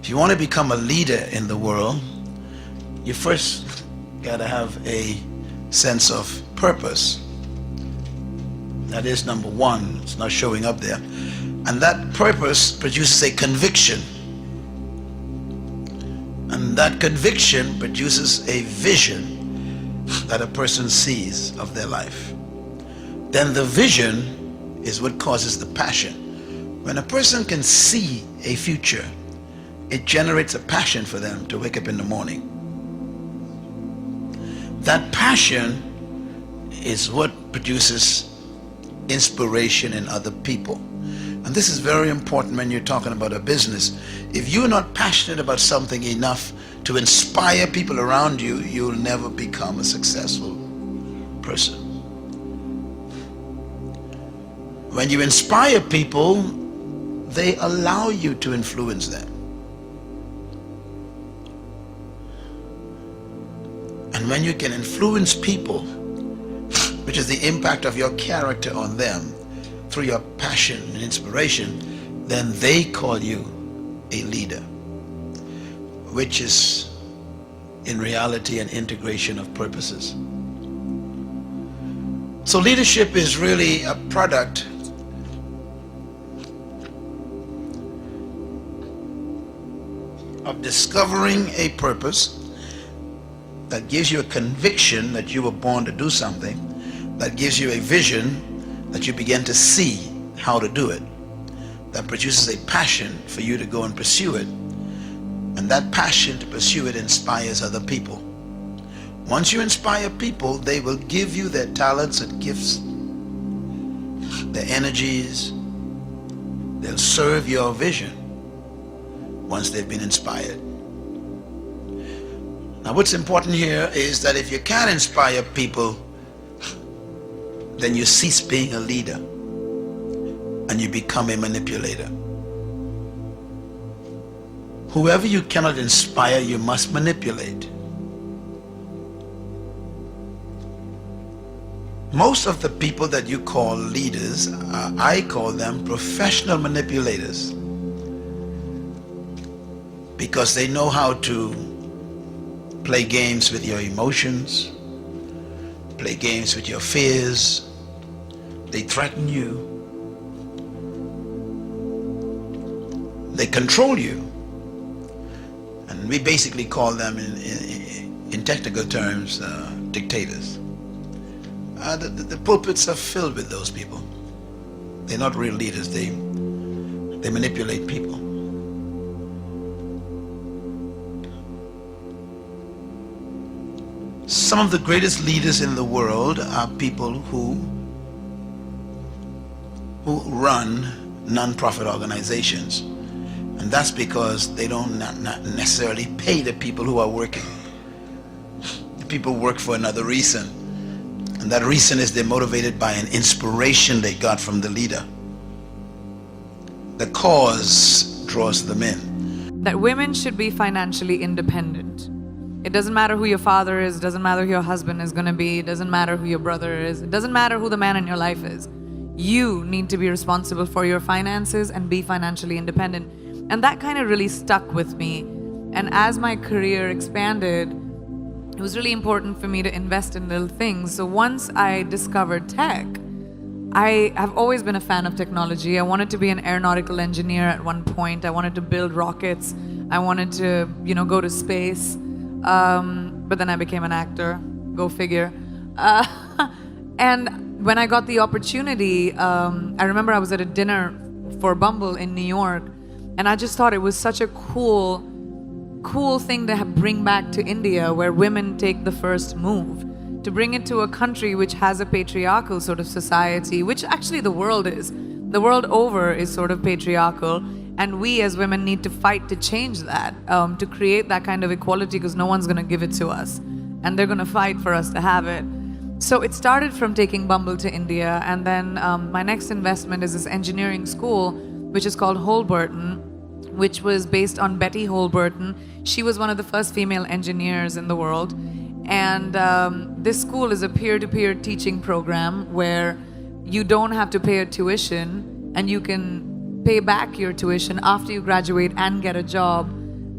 If you want to become a leader in the world, you first got to have a sense of purpose. That is number one. It's not showing up there. And that purpose produces a conviction. And that conviction produces a vision that a person sees of their life. Then the vision is what causes the passion. When a person can see a future, it generates a passion for them to wake up in the morning. That passion is what produces inspiration in other people. And this is very important when you're talking about a business. If you're not passionate about something enough to inspire people around you, you'll never become a successful person. When you inspire people, they allow you to influence them. And when you can influence people, which is the impact of your character on them through your passion and inspiration, then they call you a leader, which is in reality an integration of purposes. So leadership is really a product of discovering a purpose that gives you a conviction that you were born to do something, that gives you a vision that you begin to see how to do it, that produces a passion for you to go and pursue it, and that passion to pursue it inspires other people. Once you inspire people, they will give you their talents and gifts, their energies. They'll serve your vision once they've been inspired. Now what's important here is that if you can't inspire people, then you cease being a leader and you become a manipulator. Whoever you cannot inspire, you must manipulate. Most of the people that you call leaders, I call them professional manipulators, because they know how to play games with your emotions, play games with your fears. They threaten you. They control you. And we basically call them, in technical terms, dictators. The pulpits are filled with those people. They're not real leaders. They manipulate people. Some of the greatest leaders in the world are people who run non-profit organizations. And that's because they don't not necessarily pay the people who are working. The people work for another reason. And that reason is they're motivated by an inspiration they got from the leader. The cause draws them in. That women should be financially independent. It doesn't matter who your father is, it doesn't matter who your husband is going to be, it doesn't matter who your brother is, it doesn't matter who the man in your life is. You need to be responsible for your finances and be financially independent. And that kind of really stuck with me. And as my career expanded, it was really important for me to invest in little things. So once I discovered tech, I have always been a fan of technology. I wanted to be an aeronautical engineer at one point. I wanted to build rockets. I wanted to, go to space. But then I became an actor. Go figure. And when I got the opportunity, I remember I was at a dinner for Bumble in New York, and I just thought it was such a cool thing to bring back to India, where women take the first move, to bring it to a country which has a patriarchal sort of society, which actually the world is. The world over is sort of patriarchal, and we as women need to fight to change that, to create that kind of equality, because no one's going to give it to us, and they're going to fight for us to have it. So it started from taking Bumble to India, and then my next investment is this engineering school, which is called Holberton, which was based on Betty Holberton. She was one of the first female engineers in the world. And this school is a peer-to-peer teaching program where you don't have to pay a tuition, and you can pay back your tuition after you graduate and get a job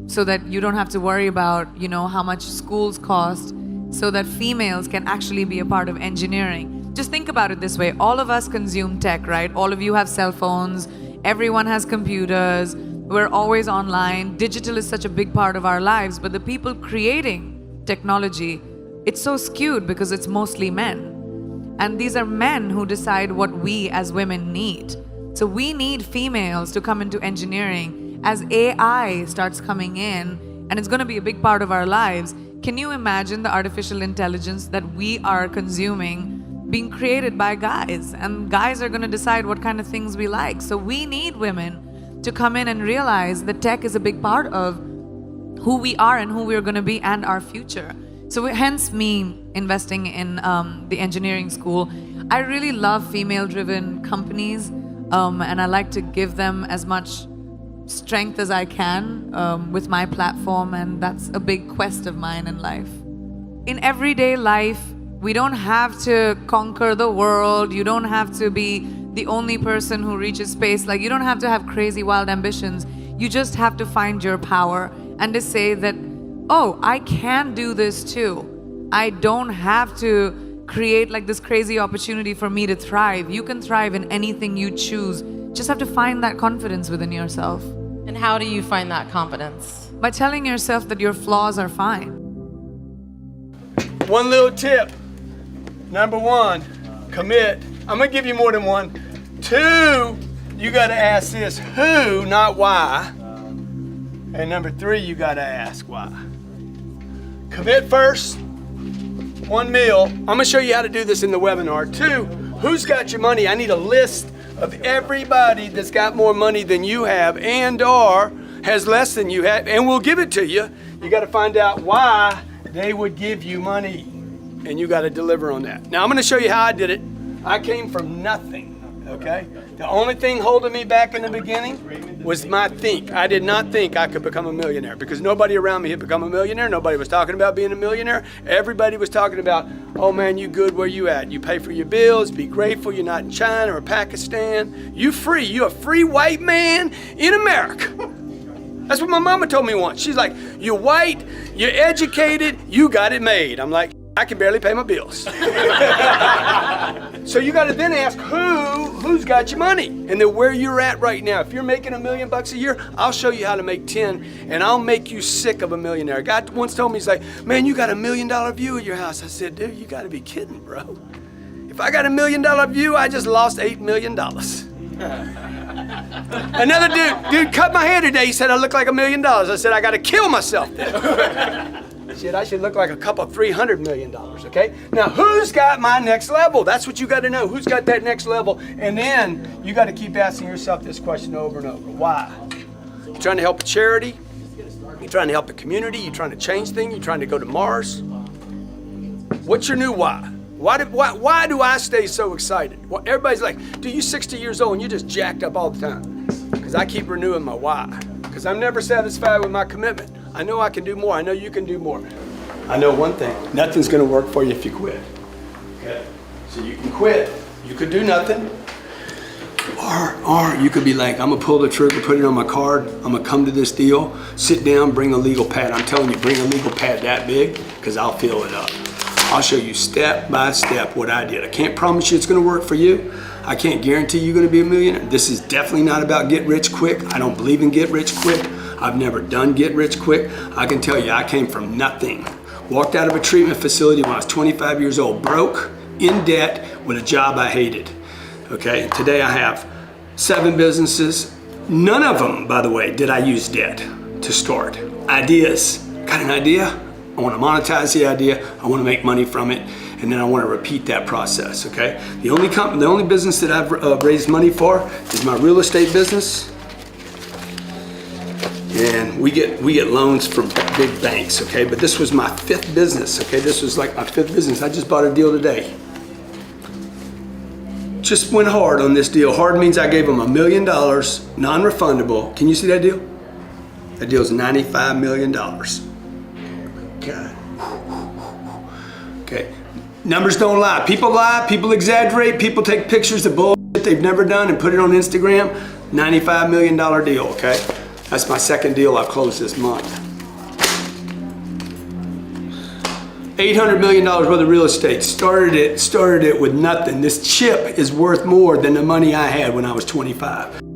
so that you don't have to worry about, how much schools cost, so that females can actually be a part of engineering. Just think about it this way. All of us consume tech, right? All of you have cell phones. Everyone has computers. We're always online. Digital is such a big part of our lives, but the people creating technology, it's so skewed because it's mostly men. And these are men who decide what we as women need. So we need females to come into engineering as AI starts coming in, and it's going to be a big part of our lives. Can you imagine the artificial intelligence that we are consuming being created by guys? And guys are going to decide what kind of things we like. So we need women to come in and realize that tech is a big part of who we are and who we're going to be and our future. So hence me investing in the engineering school. I really love female-driven companies, and I like to give them as much strength as I can with my platform, and that's a big quest of mine in life. In everyday life, we don't have to conquer the world. You don't have to be the only person who reaches space. Like, you don't have to have crazy, wild ambitions. You just have to find your power and to say that, oh, I can do this too. I don't have to create like this crazy opportunity for me to thrive. You can thrive in anything you choose. Just have to find that confidence within yourself. And how do you find that confidence? By telling yourself that your flaws are fine. One little tip. Number one, commit. I'm gonna give you more than one. Two, you gotta ask this, who, not why. And number three, you gotta ask why. Commit first, 1 mil. I'm gonna show you how to do this in the webinar. Two, who's got your money? I need a list of everybody that's got more money than you have and or has less than you have, and we'll give it to you. You gotta find out why they would give you money, and you gotta deliver on that. Now I'm gonna show you how I did it. I came from nothing, okay? The only thing holding me back in the beginning was my think. I did not think I could become a millionaire because nobody around me had become a millionaire. Nobody was talking about being a millionaire. Everybody was talking about, oh man, you good where you at. You pay for your bills, be grateful you're not in China or Pakistan. You free, you a free white man in America. That's what my mama told me once. She's like, you're white, you're educated, you got it made. I'm like, I can barely pay my bills. So you got to then ask who's got your money, and then where you're at right now. If you're making $1 million a year, I'll show you how to make 10, and I'll make you sick of a millionaire. A guy once told me, he's like, man, you got $1 million view at your house. I said, dude, you got to be kidding, bro. If I got $1 million view, I just lost $8 million. Another dude cut my hair today. He said I look like $1 million. I said I got to kill myself then. Shit, I should look like a couple $300 million, okay? Now, who's got my next level? That's what you got to know. Who's got that next level? And then you got to keep asking yourself this question over and over. Why? You trying to help a charity? You trying to help the community? You trying to change things? You trying to go to Mars? What's your new why? Why do I stay so excited? Well, everybody's like, dude, you're 60 years old and you're just jacked up all the time. Because I keep renewing my why. Because I'm never satisfied with my commitment. I know I can do more. I know you can do more. I know one thing. Nothing's going to work for you if you quit. Okay? So you can quit. You could do nothing. Or you could be like, I'm going to pull the trigger, put it on my card. I'm going to come to this deal, sit down, bring a legal pad. I'm telling you, bring a legal pad that big because I'll fill it up. I'll show you step by step what I did. I can't promise you it's going to work for you. I can't guarantee you're going to be a millionaire. This is definitely not about get rich quick. I don't believe in get rich quick. I've never done get rich quick. I can tell you, I came from nothing. Walked out of a treatment facility when I was 25 years old, broke, in debt, with a job I hated. Okay, today I have 7 businesses. None of them, by the way, did I use debt to start. Ideas. Got an idea? I want to monetize the idea. I want to make money from it. And then I want to repeat that process, okay? The only business that I've raised money for is my real estate business. And we get loans from big banks, okay? But this was my 5th business, okay? This was like my 5th business. I just bought a deal today. Just went hard on this deal. Hard means I gave them $1 million, non-refundable. Can you see that deal? That deal's $95 million. God. Okay. Numbers don't lie. People exaggerate, people take pictures of bullshit they've never done and put it on Instagram. $95 million deal, okay? That's my second deal I've closed this month. $800 million worth of real estate. Started it with nothing. This chip is worth more than the money I had when I was 25.